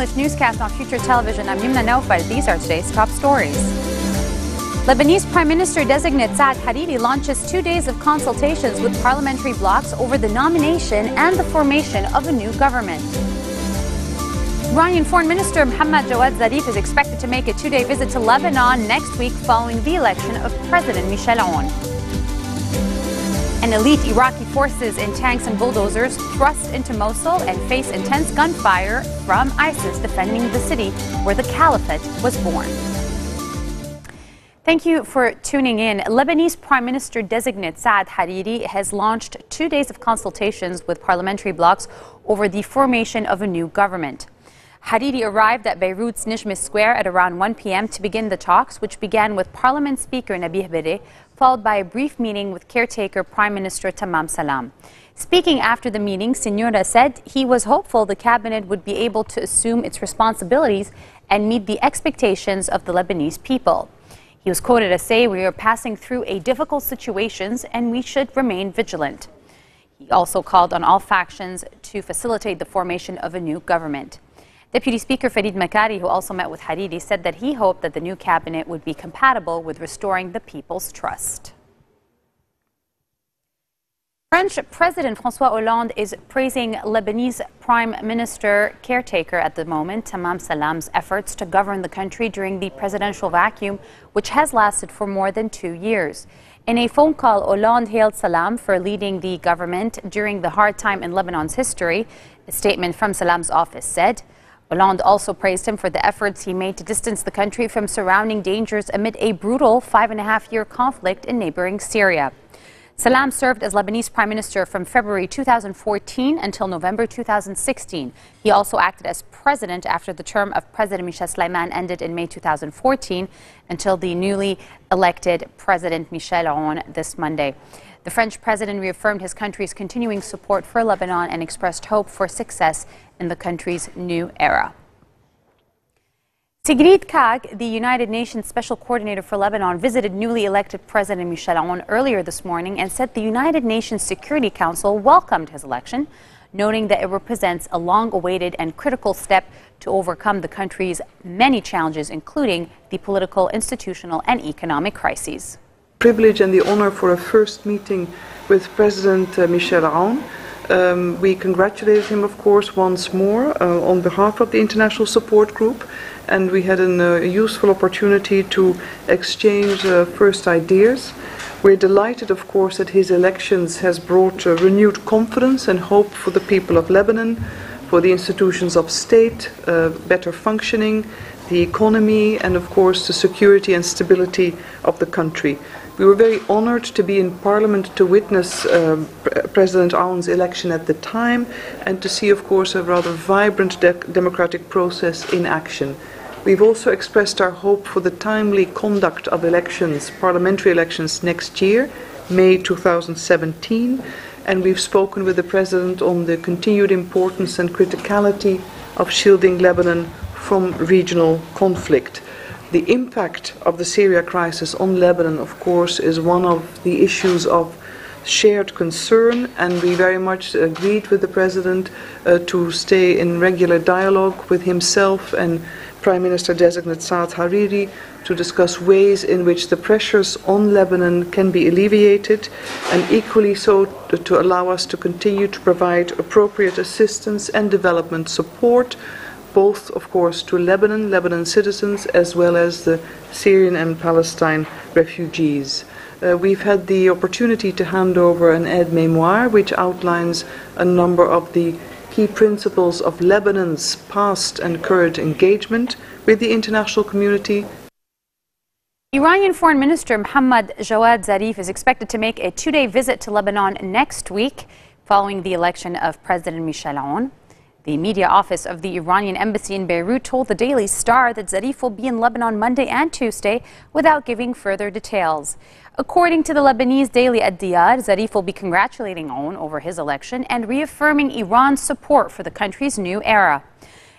latest newscast on Future Television. I'm Yumna Naufal. These are today's top stories. Lebanese Prime Minister-designate Saad Hariri launches 2 days of consultations with parliamentary blocs over the nomination and the formation of a new government. Iranian Foreign Minister Mohammad Jawad Zarif is expected to make a 2-day visit to Lebanon next week following the election of President Michel Aoun. And elite Iraqi forces in tanks and bulldozers thrust into Mosul and face intense gunfire from ISIS defending the city where the caliphate was born. Thank you for tuning in. Lebanese Prime Minister-designate Saad Hariri has launched 2 days of consultations with parliamentary blocs over the formation of a new government. Hariri arrived at Beirut's Nijmeh Square at around 1 p.m. to begin the talks, which began with Parliament Speaker Nabih Berri, followed by a brief meeting with caretaker Prime Minister Tamam Salam. Speaking after the meeting, Signora said he was hopeful the cabinet would be able to assume its responsibilities and meet the expectations of the Lebanese people. He was quoted as saying, "We are passing through a difficult situations and we should remain vigilant." He also called on all factions to facilitate the formation of a new government. Deputy Speaker Farid Makari, who also met with Hariri, said that he hoped that the new cabinet would be compatible with restoring the people's trust. French President François Hollande is praising Lebanese Prime Minister caretaker at the moment, Tamam Salam's efforts to govern the country during the presidential vacuum, which has lasted for more than 2 years. In a phone call, Hollande hailed Salam for leading the government during the hard time in Lebanon's history. A statement from Salam's office said, Hollande also praised him for the efforts he made to distance the country from surrounding dangers amid a brutal 5.5-year conflict in neighboring Syria. Salam served as Lebanese Prime Minister from February 2014 until November 2016. He also acted as president after the term of President Michel Sleiman ended in May 2014 until the newly elected President Michel Aoun this Monday. The French president reaffirmed his country's continuing support for Lebanon and expressed hope for success in the country's new era. Sigrid Kaag, the United Nations Special Coordinator for Lebanon, visited newly elected President Michel Aoun earlier this morning and said the United Nations Security Council welcomed his election, noting that it represents a long-awaited and critical step to overcome the country's many challenges, including the political, institutional, and economic crises. Privilege and the honor for a first meeting with President Michel Aoun. We congratulated him, of course, once more on behalf of the International Support Group, and we had a useful opportunity to exchange first ideas. We're delighted, of course, that his elections has brought renewed confidence and hope for the people of Lebanon, for the institutions of state, better functioning, the economy, and, of course, the security and stability of the country. We were very honored to be in Parliament to witness President Aoun's election at the time and to see, of course, a rather vibrant democratic process in action. We've also expressed our hope for the timely conduct of elections, parliamentary elections next year, May 2017, and we've spoken with the President on the continued importance and criticality of shielding Lebanon from regional conflict. The impact of the Syria crisis on Lebanon, of course, is one of the issues of shared concern, and we very much agreed with the President to stay in regular dialogue with himself and Prime Minister-designate Saad Hariri to discuss ways in which the pressures on Lebanon can be alleviated, and equally so to allow us to continue to provide appropriate assistance and development support, both, of course, to Lebanon citizens, as well as the Syrian and Palestine refugees. We've had the opportunity to hand over an aide-memoire which outlines a number of the key principles of Lebanon's past and current engagement with the international community. Iranian Foreign Minister Mohammad Jawad Zarif is expected to make a 2-day visit to Lebanon next week following the election of President Michel Aoun. The media office of the Iranian embassy in Beirut told the Daily Star that Zarif will be in Lebanon Monday and Tuesday without giving further details. According to the Lebanese daily Ad-Diyar, Zarif will be congratulating Aoun over his election and reaffirming Iran's support for the country's new era.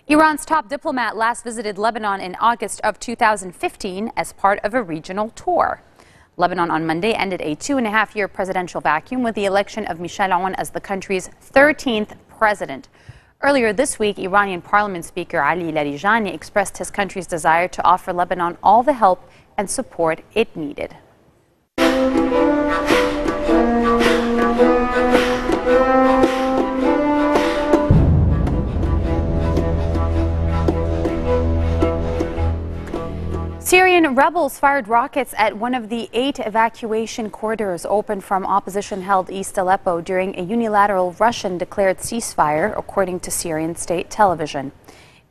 Iran's top diplomat last visited Lebanon in August of 2015 as part of a regional tour. Lebanon on Monday ended a 2.5-year presidential vacuum with the election of Michel Aoun as the country's 13th president. Earlier this week, Iranian Parliament Speaker Ali Larijani expressed his country's desire to offer Lebanon all the help and support it needed. Syrian rebels fired rockets at one of the 8 evacuation corridors opened from opposition-held East Aleppo during a unilateral Russian-declared ceasefire, according to Syrian state television.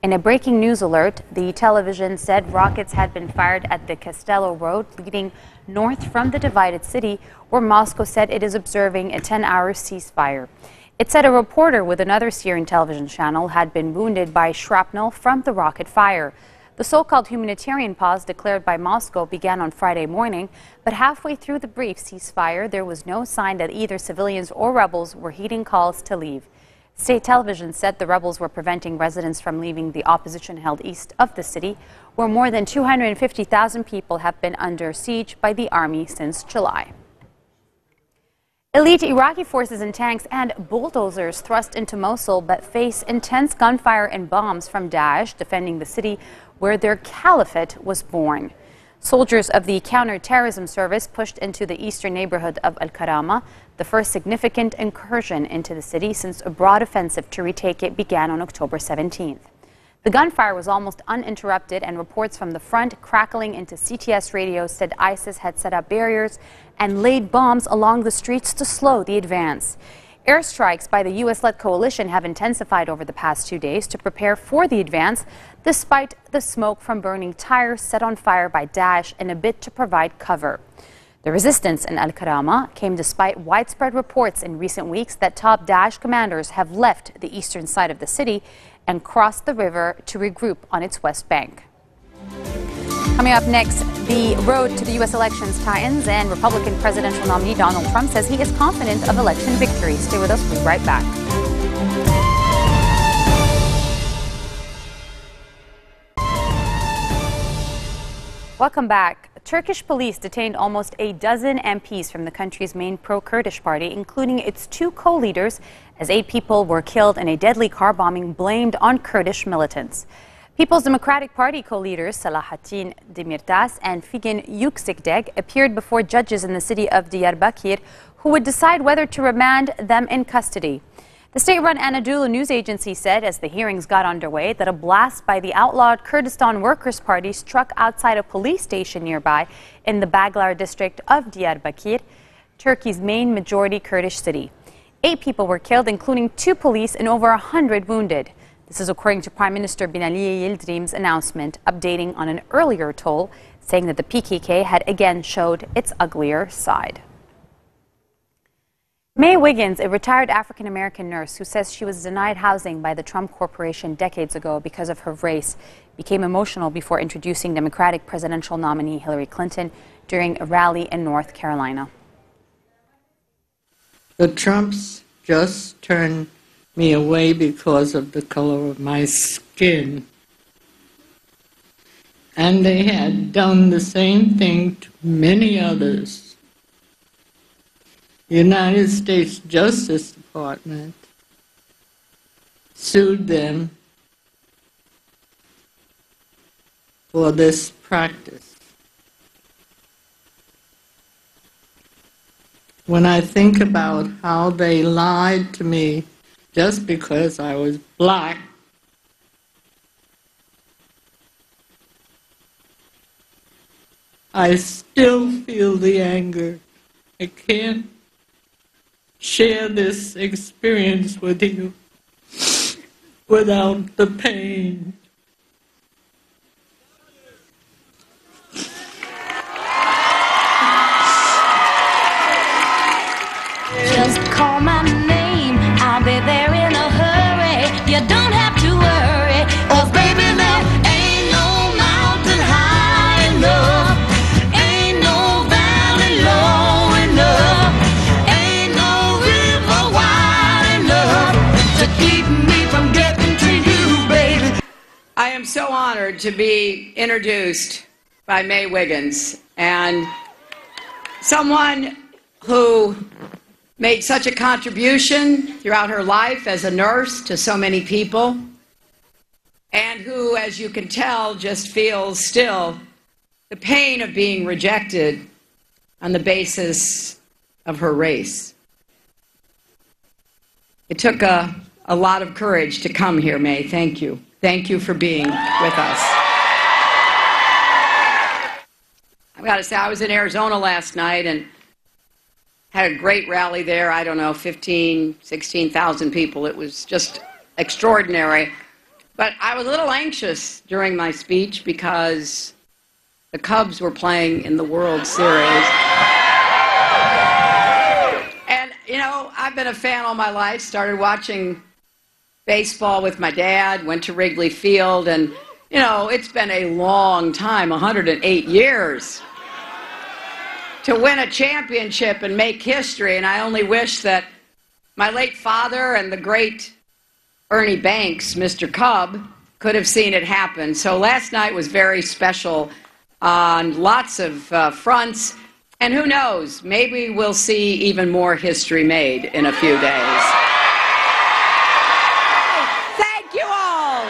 In a breaking news alert, the television said rockets had been fired at the Castello Road leading north from the divided city, where Moscow said it is observing a 10-hour ceasefire. It said a reporter with another Syrian television channel had been wounded by shrapnel from the rocket fire. The so-called humanitarian pause declared by Moscow began on Friday morning, but halfway through the brief ceasefire, there was no sign that either civilians or rebels were heeding calls to leave. State television said the rebels were preventing residents from leaving the opposition held east of the city, where more than 250,000 people have been under siege by the army since July. Elite Iraqi forces and tanks and bulldozers thrust into Mosul but face intense gunfire and bombs from Daesh defending the city where their caliphate was born. Soldiers of the counter-terrorism service pushed into the eastern neighborhood of Al-Karama, the first significant incursion into the city since a broad offensive to retake it began on October 17th. The gunfire was almost uninterrupted, and reports from the front crackling into CTS radios said ISIS had set up barriers and laid bombs along the streets to slow the advance. Airstrikes by the U.S.-led coalition have intensified over the past 2 days to prepare for the advance, despite the smoke from burning tires set on fire by Daesh in a bid to provide cover. The resistance in Al-Karama came despite widespread reports in recent weeks that top Daesh commanders have left the eastern side of the city and crossed the river to regroup on its west bank. Coming up next, the road to the U.S. elections tightens, and Republican presidential nominee Donald Trump says he is confident of election victory. Stay with us. We'll be right back. Welcome back. Turkish police detained almost a dozen MPs from the country's main pro-Kurdish party, including its 2 co-leaders, as 8 people were killed in a deadly car bombing blamed on Kurdish militants. People's Democratic Party co-leaders Selahattin Demirtas and Figen Yüksekdag appeared before judges in the city of Diyarbakir, who would decide whether to remand them in custody. The state-run Anadolu news agency said as the hearings got underway that a blast by the outlawed Kurdistan Workers' Party struck outside a police station nearby in the Baglar district of Diyarbakir, Turkey's main majority Kurdish city. 8 people were killed, including 2 police, and over 100 wounded. This is according to Prime Minister Binali Yildirim's announcement, updating on an earlier toll, saying that the PKK had again showed its uglier side. Mae Wiggins, a retired African-American nurse who says she was denied housing by the Trump Corporation decades ago because of her race, became emotional before introducing Democratic presidential nominee Hillary Clinton during a rally in North Carolina. The Trumps just turned me away because of the color of my skin. And they had done the same thing to many others. The United States Justice Department sued them for this practice. When I think about how they lied to me just because I was black, I still feel the anger. I can't share this experience with you without the pain. Just call my name, I'll be there in a hurry. You don't have to worry, 'cause baby, there ain't no mountain high enough, ain't no valley low enough, ain't no river wide enough to keep me from getting to you, baby. I am so honored to be introduced by Mae Wiggins, and someone who made such a contribution throughout her life as a nurse to so many people, and who, as you can tell, just feels still the pain of being rejected on the basis of her race. It took a lot of courage to come here, May. Thank you. Thank you for being with us. I've got to say, I was in Arizona last night and had a great rally there. I don't know, 15, 16,000 people. It was just extraordinary. But I was a little anxious during my speech because the Cubs were playing in the World Series. And, you know, I've been a fan all my life, started watching baseball with my dad, went to Wrigley Field, and, you know, it's been a long time, 108 years, to win a championship and make history. And I only wish that my late father and the great Ernie Banks, Mr. Cub, could have seen it happen. So last night was very special on lots of fronts. And who knows, maybe we'll see even more history made in a few days. Thank you all.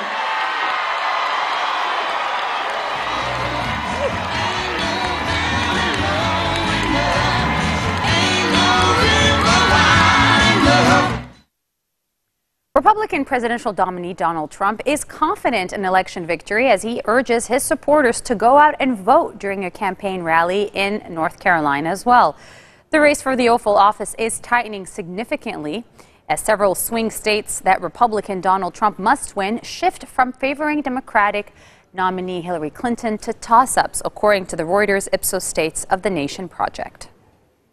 Republican presidential nominee Donald Trump is confident in election victory as he urges his supporters to go out and vote during a campaign rally in North Carolina as well. The race for the Oval Office is tightening significantly as several swing states that Republican Donald Trump must win shift from favoring Democratic nominee Hillary Clinton to toss-ups, according to the Reuters Ipsos States of the Nation project.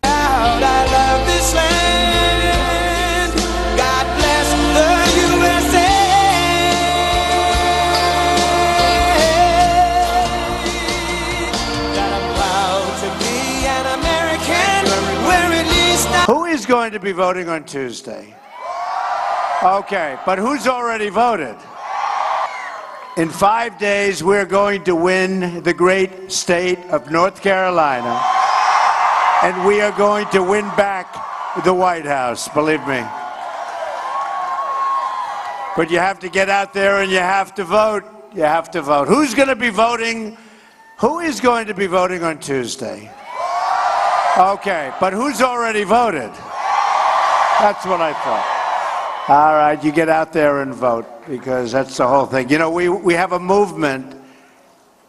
I love this land. God bless the USA. That I'm proud to be an American, where at least Who is going to be voting on Tuesday? Okay, but who's already voted? In 5 days, we're going to win the great state of North Carolina, and we are going to win back the White House, believe me. But you have to get out there and you have to vote. You have to vote. Who's going to be voting? Who is going to be voting on Tuesday? Okay, but who's already voted? That's what I thought. All right, you get out there and vote, because that's the whole thing. You know, we have a movement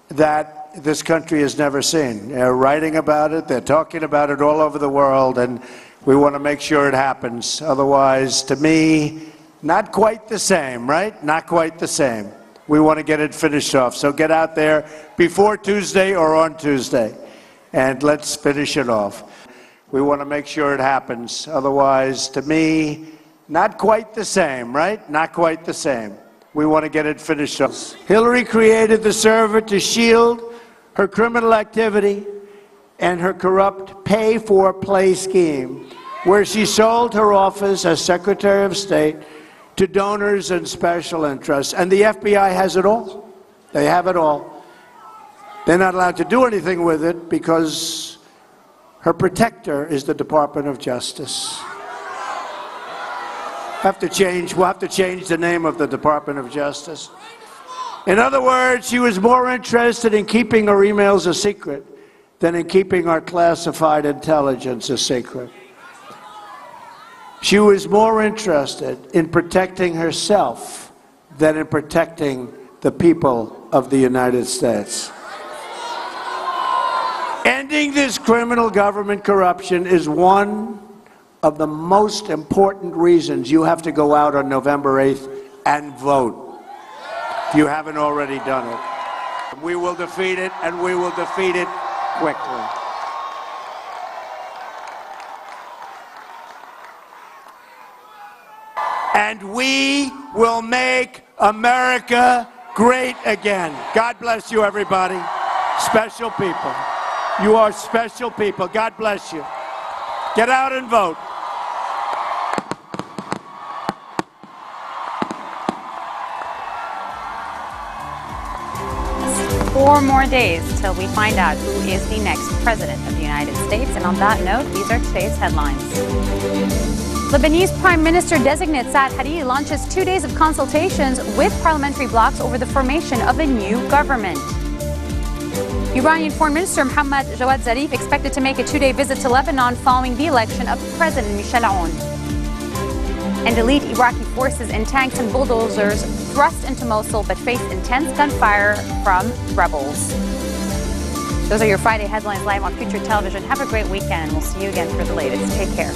that this country has never seen. They're writing about it, they're talking about it all over the world, and we want to make sure it happens. Otherwise, to me, not quite the same, right? Not quite the same. We want to get it finished off. So get out there before Tuesday or on Tuesday, and let's finish it off. We want to make sure it happens. Otherwise, to me, not quite the same, right? Not quite the same. We want to get it finished off. Hillary created the server to shield her criminal activity and her corrupt pay-for-play scheme, where she sold her office as Secretary of State to donors and special interests. And the FBI has it all. They have it all. They're not allowed to do anything with it because her protector is the Department of Justice. We'll have to change the name of the Department of Justice. In other words, she was more interested in keeping her emails a secret than in keeping our classified intelligence a secret. She was more interested in protecting herself than in protecting the people of the United States. Ending this criminal government corruption is one of the most important reasons you have to go out on November 8th and vote, if you haven't already done it. We will defeat it, and we will defeat it quickly. And we will make America great again. God bless you, everybody. Special people. You are special people. God bless you. Get out and vote. 4 more days till we find out who is the next president of the United States. And on that note, these are today's headlines. Lebanese Prime Minister-designate Saad Hariri launches 2 days of consultations with parliamentary blocs over the formation of a new government. Iranian Foreign Minister Mohammad Jawad Zarif expected to make a 2-day visit to Lebanon following the election of President Michel Aoun. And elite Iraqi forces in tanks and bulldozers thrust into Mosul but face intense gunfire from rebels. Those are your Friday headlines live on Future Television. Have a great weekend. We'll see you again for the latest. Take care.